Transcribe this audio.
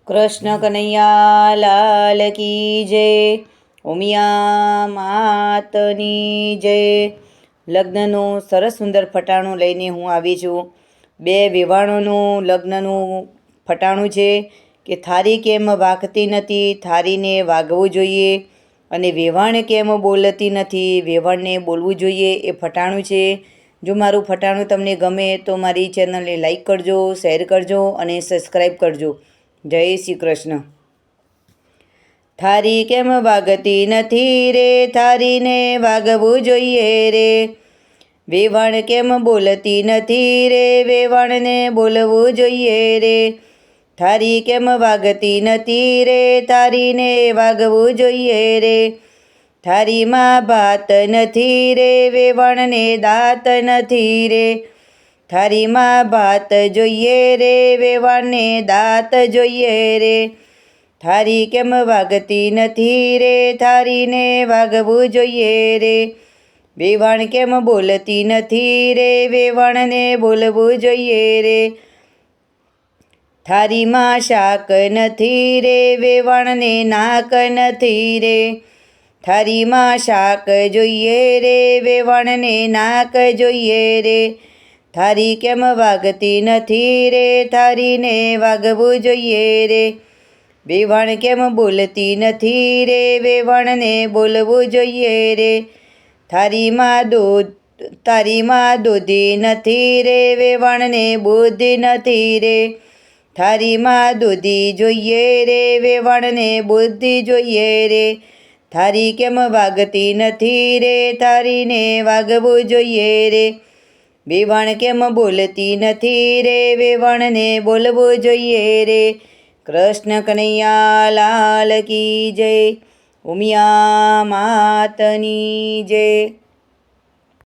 કૃષ્ણ કનૈયા લાલ કી જય. ઉમિયા માતની જય. લગ્નનું સરસ સુંદર ફટાણું લઈને હું આવી છું. બે વેવાણોનું લગ્નનું ફટાણું છે કે થારી કેમ વાગતી નથી, થારીને વાગવું જોઈએ, અને વેવાણ કેમ બોલતી નથી, વેવાણને બોલવું જોઈએ, એ ફટાણું છે. જો મારું ફટાણું તમને ગમે તો મારી ચેનલને લાઈક કરજો, શેર કરજો અને સબસ્ક્રાઈબ કરજો. જય શ્રી કૃષ્ણ. થારી કેમ વાગતી નથી રે, થારીને વાગવું જોઈએ રે. વેવાણ કેમ બોલતી નથી રે, વેવાણને બોલવું જોઈએ રે. થારી કેમ વાગતી નથી રે, થારીને વાગવું જોઈએ રે. થારીમાં ભાત નથી રે, વેવાણને દાંત નથી રે. થારીમાં ભાત જોઈએ રે, વેવાણને દાંત જોઈએ રે. થારી કેમ વાગતી નથી રે, થારીને વાગવું જોઈએ રે. વેવાણ કેમ બોલતી નથી રે, વેવાણને બોલવું જોઈએ રે. થારીમાં શાક નથી રે, વેવાણને નાક નથી રે. થારીમાં શાક જોઈએ રે, વેવાણને નાક જોઈએ રે. થારી કેમ વાગતી નથી રે, થારીને વાગવું જોઈએ રે. વેવાણ કેમ બોલતી નથી રે, વેવાણને બોલવું જોઈએ રે. થારીમાં દૂધી નથી રે, વેવાણને બુદ્ધિ નથી રે. થારીમાં દૂધી જોઈએ રે, વેવાણને બુદ્ધિ જોઈએ રે. થારી કેમ વાગતી નથી રે, થારીને વાગવું જોઈએ રે. વેવાણ કેમ બોલતી નથી રે, વેવાણને બોલવું જોઈએ રે. કૃષ્ણ કનૈયા લાલ કી જય. ઉમિયા માતની જય.